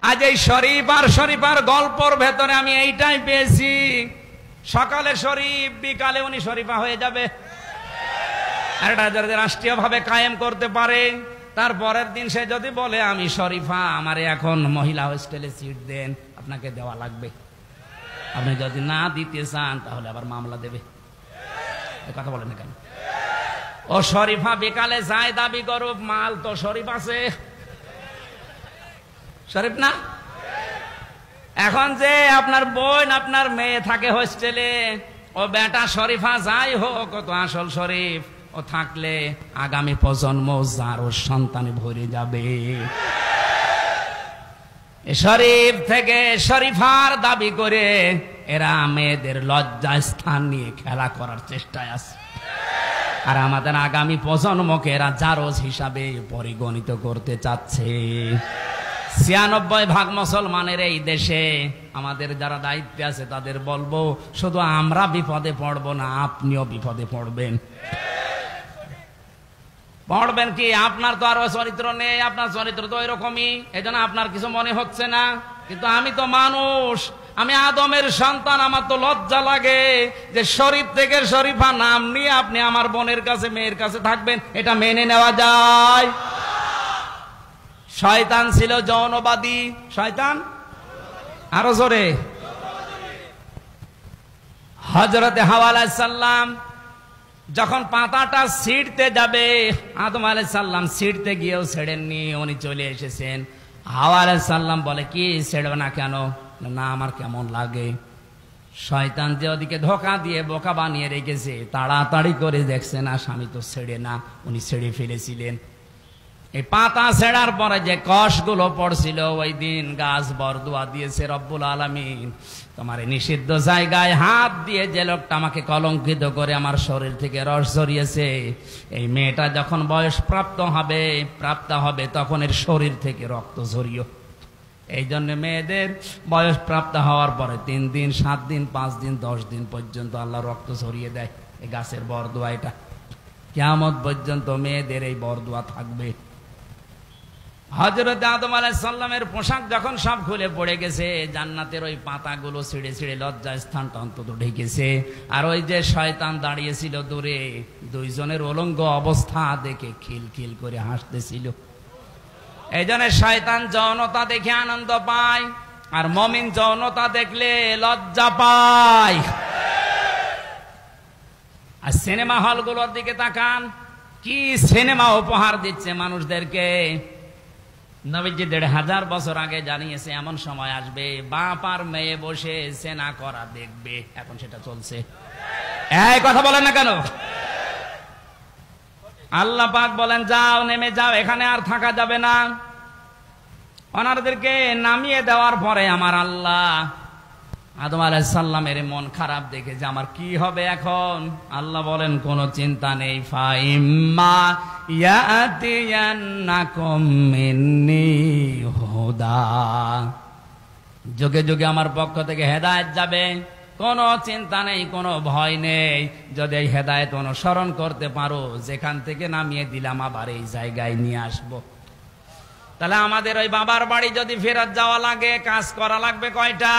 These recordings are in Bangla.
আজ এই শরীফ আর শরীফার গল্পর ভেতরে আমি এইটাই পেয়েছি, সকালে শরীফ বিকালে উনি শরীফা হয়ে যাবে। আর এটা যদি রাষ্ট্রীয় ভাবে কায়েম করতে পারে, তারপরের দিন সে যদি বলে আমি শরীফা, আমারে এখন মহিলা হোস্টেলে সিট দেন, আপনাকে দেওয়া লাগবে। আপনি যদি না দিতে চান তাহলে আবার মামলা দেবে। কথা বলেন না কেন? ও শরীফা বিকালে যায় দাবি করুক, মাল তো শরীফ আছে, শরীফ না? এখন যে আপনার বোন আপনার মেয়ে থাকে হোস্টেলে, ও বেটা শরীফা যাই হোক, ও তো আসল শরীফ। ও থাকলে আগামী প্রজন্ম যার ওর সন্তানে ভরে যাবে। শরীফ থেকে শরীফার দাবি করে এরা মেয়েদের লজ্জা স্থান নিয়ে খেলা করার চেষ্টায় আছে। আর আমাদের আগামী প্রজন্মকে এরা জারজ হিসাবে পরিগণিত করতে চাচ্ছে। ৯৬% মুসলমানের এই দেশে আমাদের যারা দায়িত্বে আছে তাদের বলবো, শুধু আমরা বিপদে পড়বো না, আপনিও বিপদে পড়বেন। পড়বেন কি? আপনার তো আরো চরিত্র নেই, আপনার চরিত্র তো এরকমই, এই জন্য আপনার কিছু মনে হচ্ছে না। কিন্তু আমি তো মানুষ, আমি আদমের সন্তান, আমার তো লজ্জা লাগে যে শরীফ থেকে শরীফা নাম নিয়ে আপনি আমার বোনের কাছে মেয়ের কাছে থাকবেন, এটা মেনে নেওয়া যায়? শয়তান ছিল যৌনবাদী, শয়তান আরো জোরে। হযরতে হাওয়া আলাইহিস সালাম যখন পাতাটা ছিঁড়তে যাবে, আদম আলাইহিস সালাম ছিঁড়তে গিয়েও ছেড়েননি, উনি চলে এসেছেন। হাওয়া আলাইহিস সালাম বলে, কি ছেড়বে না কেন? না, আমার কেমন লাগে। শয়তান যে ওদিকে ধোকা দিয়ে বোকা বানিয়ে রেখেছে, তাড়াতাড়ি করে দেখছে না স্বামী তো ছেড়ে না, উনি ছেড়ে ফেলেছিলেন। এই পাতা ছেড়ার পরে যে কষগুলো পড়ছিল, ওই দিন গাছ বরদুয়া দিয়েছে রব্বুল আলামিন, তোমার নিষিদ্ধ জায়গায় হাত দিয়ে যে লোকটা আমাকে কলঙ্কিত করে আমার শরীর থেকে রস ঝরিয়েছে, এই মেয়েটা যখন বয়স প্রাপ্ত হবে তখন এর শরীর থেকে রক্ত ঝরিও। এই জন্য মেয়েদের বয়স প্রাপ্ত হওয়ার পরে 3 দিন 7 দিন 5 দিন 10 দিন পর্যন্ত আল্লাহ রক্ত ঝরিয়ে দেয়। এই গাছের বরদুয়া, এটা কিয়ামত পর্যন্ত মেয়েদের এই বরদুয়া থাকবে। হযরত আদম আলাইহিস সালামের পোশাক যখন সব খুলে পড়ে গেছে, জান্নাতের ওই পাতাগুলো ছিঁড়ে ছিঁড়ে লজ্জা স্থানটা অন্তত ঢেকেছে। আর ওই যে শয়তান দাঁড়িয়েছিল দূরে, দুইজনের উলঙ্গ অবস্থা দেখে খিলখিল করে হাসতেছিল। এই জন্য শয়তান যৌনতা দেখে আনন্দ পায়, আর মুমিন যৌনতা দেখলে লজ্জা পায়। আর সিনেমা হলগুলোর দিকে তাকান, কি সিনেমা উপহার দিচ্ছে মানুষদেরকে। নবীজি ১৫০০ বছর আগে জানিয়েছে এমন সময় আসবে বাপ আর মেয়ে বসে সেনা করা দেখবে। এখন সেটা চলছে। এই কথা বলেন না কেন? আল্লাহ পাক বলেন, যাও নেমে যাও, এখানে আর থাকা যাবে না। ওনাদেরকে নামিয়ে দেওয়ার পরে আমার আল্লাহ আদম আলাইহিস সালামের মন খারাপ দেখে যে আমার কি হবে এখন, আল্লাহ বলেন কোনো চিন্তা নেই, ফাইম্মা ইয়াতিয়ান্নাকুম মিন্নি হুদা, যুগে যুগে আমার পক্ষ থেকে হেদায়েত যাবে, কোনো চিন্তা নেই, কোনো ভয় নেই। যদি এই হেদায়েত অনুসরণ করতে পারো, যেখান থেকে নামিয়ে দিলাম আবার এই জায়গায় নিয়ে আসবো। তাহলে আমাদের ওই বাবার বাড়ি যদি ফেরত যাওয়া লাগে, কাজ করা লাগবে কয়টা?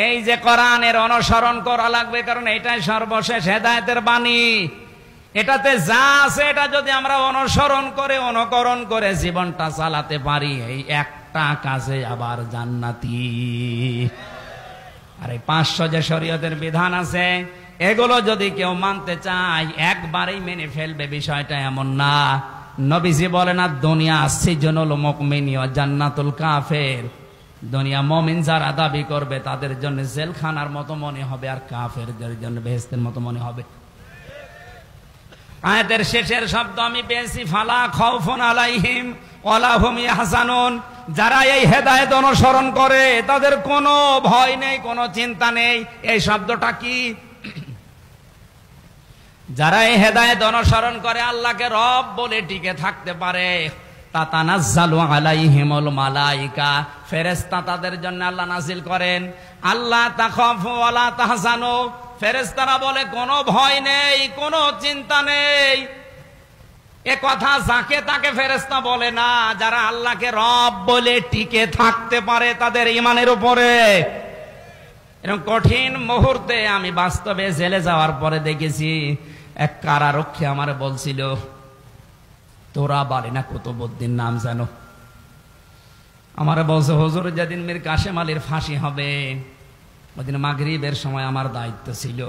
এই যে কোরআনের অনুসরণ করা লাগবে, কারণ এটাই সর্বশেষ হেদায়েতের বাণী। এটাতে যা আছে এটা যদি আমরা অনুসরণ করে অনুকরণ করে জীবনটা চালাতে পারি, এই একটা কাজে আবার জান্নাতি। আর এই 500 যে শরীয়তের বিধান আছে, এগুলো যদি কেউ মানতে চায় একবারেই মেনে ফেলবে, বিষয়টা এমন না। নবীজি বলেন, আর দুনিয়া সিজনুল মুমিন ওয়া জান্নাতুল কাফের, দুনিয়া মুমিন যারা দাবি করবে তাদের জন্য জেলখানার মতো মনে হবে, আর কাফেরদের জন্য বেহেশতের মতো মনে হবে। আয়াতের শেষের শব্দ আমি পেয়েছি, ফালা খাউফুন আলাইহিম ওয়ালা হুম ইয়াহজানুন, যারা এই হেদায়েত অনুসরণ করে তাদের কোনো ভয় নেই, কোনো চিন্তা নেই। এই শব্দটা কি? যারা এই হেদায়েত অনুসরণ করে আল্লাহকে রব বলে টিকে থাকতে পারে, তাতানাজ্জালু আলাইহিমুল মালাইকা, ফেরেশতা তাদের জন্য আল্লাহ নাজিল করেন, আল্লাহ তাখাফু ওয়ালা তাহজানু, ফেরেশতারা বলে কোনো ভয় নেই, কোনো চিন্তা নেই। এ কথা যাকে তাকে ফেরেশতা বলে না, যারা আল্লাহকে রব বলে টিকে থাকতে পারে তাদের ঈমানের উপরে। এরকম কঠিন মুহূর্তে আমি বাস্তবে জেলে যাওয়ার পরে দেখেছি এক কারারক্ষী আমারে বলছিল, তোরা বালি না কুতুবউদ্দিন নাম জানো? আমারে বলছে, হুজুর যেদিন মীর কাসেম আলীর ফাঁসি হবে ওদিন মাগরিবের সময় আমার দায়িত্ব ছিল।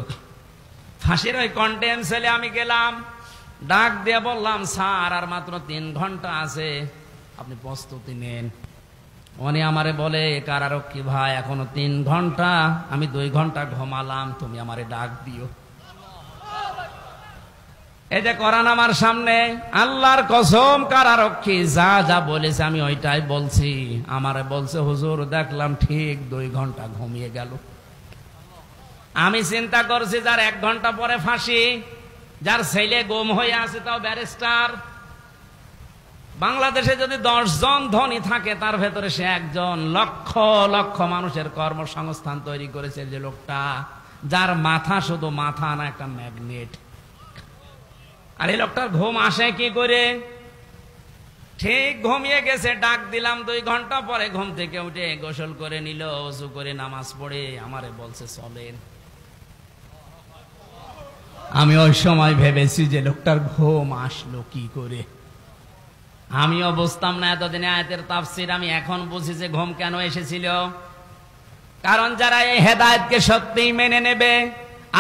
ফাঁসির ওই কন্টেম সেলে আমি গেলাম, ডাক দিয়ে বললাম, স্যার আর মাত্র 3 ঘন্টা আছে, আপনি প্রস্তুতি নেন। উনি আমারে বলে, কারারক্ষী ভাই এখনো 3 ঘন্টা, আমি 2 ঘন্টা ঘুমালাম, তুমি আমারে ডাক দিও। এই যে কোরআন আমার সামনে, আল্লাহর কসম কারারক্ষী যা যা বলেছে আমি ওইটাই বলছি। আমারে বলছে, হুজুর দেখলাম ঠিক 2 ঘন্টা ঘুমিয়ে গেল। আমি চিন্তা করছি যার 1 ঘন্টা পরে ফাঁসি, যার ছেলে গুম হয়ে আছে তাও ব্যারিস্টার, বাংলাদেশে যদি 10 জন ধনী থাকে তার ভেতরে সে একজন। লক্ষ লক্ষ মানুষের কর্মসংস্থান তৈরি করেছে যে লোকটা, যার মাথা শুধু মাথা না একটা ম্যাগনেট। আর এই লোকটার ঘুম আসে কি করে? ঠিক ঘুমিয়ে গেছে, ডাক দিলাম 2 ঘন্টা পরে ঘুম থেকে উঠে গোসল করে নিল, ওযু করে নামাজ পড়ে আমারে বলছে চলেন। আমি ওই সময় ভেবেছি যে লোকটার ঘুম আসলো কি করে। আমিও বুঝতাম না এতদিনে আয়াতের তাফসীর, আমি এখন বুঝি যে ঘুম কেন এসেছিল। কারণ যারা এই হেদায়েতকে সত্যিই মেনে নেবে,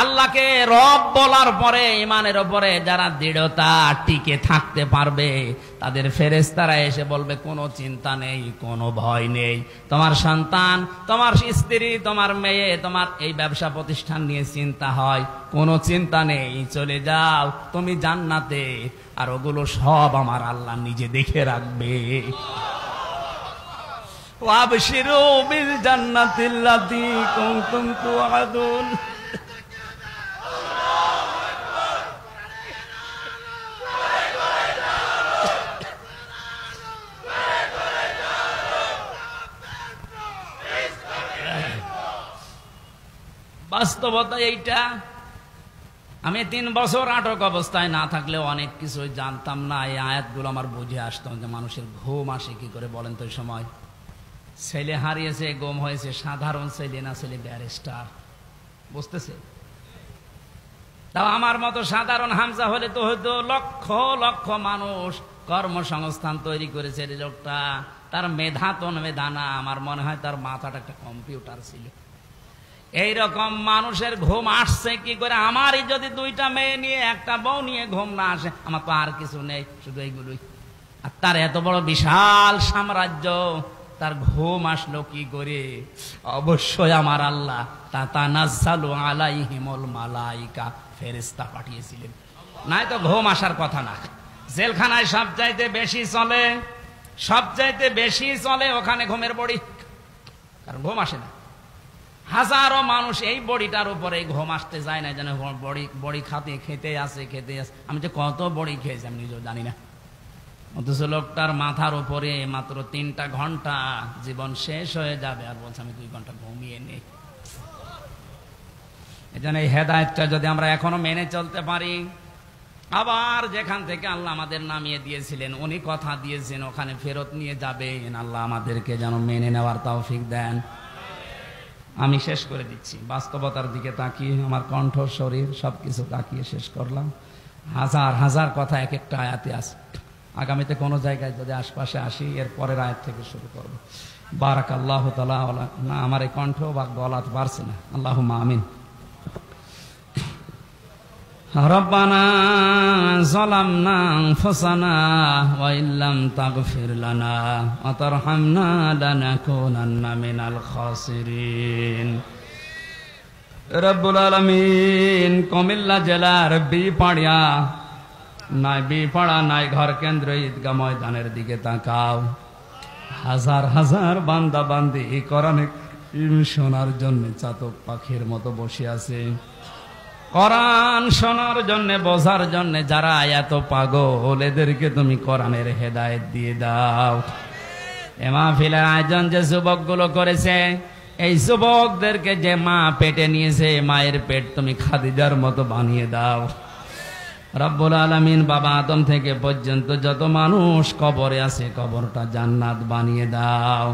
আল্লাহকে রব বলার পরে ঈমানের উপরে যারা দৃঢ়তা টিকে থাকতে পারবে, তাদের ফেরেশতারা এসে বলবে কোনো চিন্তা নেই, কোনো ভয় নেই। তোমার সন্তান, তোমার স্ত্রী, তোমার মেয়ে, তোমার এই ব্যবসা প্রতিষ্ঠান নিয়ে চিন্তা হয়, কোনো চিন্তা নেই, চলে যাও তুমি জান্নাতে, আর ওগুলো সব আমার আল্লাহ নিজে দেখে রাখবে। ওয়াবশিরু বিল জান্নাতিল্লাতী কুনতুম তুআদুন। বাস্তবতা এইটা। আমি 3 বছর আটক অবস্থায় না থাকলে অনেক কিছু জানতাম না। এই আয়াতগুলো আমার বুঝে আসতো যে মানুষের ঘুম আসে কি করে। বলেন তো, সময় ছেলে হারিয়েছে, গুম হয়েছে, সাধারণ ছেলে না, ছেলে ব্যারিস্টার, বুঝতেছে? তাও আমার মতো সাধারণ হামজা হলে তো হয়তো লক্ষ লক্ষ মানুষ কর্মসংস্থান তৈরি করেছে। লোকটা তার মেধা তো মেধা না, আমার মনে হয় তার মাথাটা একটা কম্পিউটার ছিল। এইরকম মানুষের ঘুম আসছে কি করে? আমারই যদি 2টা মেয়ে নিয়ে একটা বউ নিয়ে ঘুম না আসে, আমার তো আর কিছু নেই, শুধু এইগুলোই। আর তার এত বড় বিশাল সাম্রাজ্য, তার ঘুম আসলো কি করে? অবশ্যই আমার আল্লাহ তাতানাজ্জালু আলাইহিমুল মালাইকা, ফেরেশতা পাঠিয়েছিলেন, নাই তো ঘুম আসার কথা না। জেলখানায় সবচাইতে বেশি চলে, সবচাইতে বেশি চলে ওখানে ঘুমের বড়ি, কারণ ঘুম আসে না। হাজারো মানুষ এই বড়িটার উপরে ঘুম আসতে যায় না, যেন বড়ি খেতে আসে। আমি যে কত বড়ি খেয়েছি আমি নিজেও জানি না। অথচ লোকটার মাথার উপরে মাত্র 3টা ঘন্টা, জীবন শেষ হয়ে যাবে, আর বলছে আমি 2 ঘন্টা ঘুমিয়ে নেই। এজন্য এই হেদায়েতটা যদি আমরা এখনো মেনে চলতে পারি, আবার যেখান থেকে আল্লাহ আমাদের নামিয়ে দিয়েছিলেন, উনি কথা দিয়েছেন ওখানে ফেরত নিয়ে যাবেন। আল্লাহ আমাদেরকে যেন মেনে নেওয়ার তৌফিক দেন। আমি শেষ করে দিচ্ছি। বাস্তবতার দিকে তাকিয়ে আমার কণ্ঠ, শরীর সবকিছু তাকিয়ে শেষ করলাম। হাজার হাজার কথা এক একটা আয়াতে আছে। আগামীতে কোনো জায়গায় যদি আশপাশে আসি, এর পরের আয়াত থেকে শুরু করবো। বারাকাল্লাহু তাআলা। না, আমার এই কণ্ঠ বা গলাত পারছে না। আল্লাহুম্মা আমিন। রব্বানা যালামনা আনফুসানা ওয়া ইল্লাম তাগফির লানা ওয়া তারহামনা লানাকুনান্না মিনাল খাসিরিন। রব্বুল আলামিন, কুমিল্লা জেলার বিপাড়া নাই ঘর কেন্দ্র ঈদগাহ ময়দানের দিকে তাকাও। হাজার হাজার বান্দা বান্দি কোরআনে শোনার জন্য চাতক পাখির মতো বসে আছে। কোরআন শোনার জন্য, বোঝার জন্য যারা এত পাগল, এদেরকে তুমি কোরআনের হেদায়েত দিয়ে দাও। এ মাহফিলের আয়োজন যে যুবকগুলো করেছে, এই যুবকদেরকে যে মা পেটে নিয়েছে, মায়ের পেট তুমি খাদিজার মতো বানিয়ে দাও। রব্বুল আলামিন বাবা আদম থেকে পর্যন্ত যত মানুষ কবরে আছে কবরটা জান্নাত বানিয়ে দাও।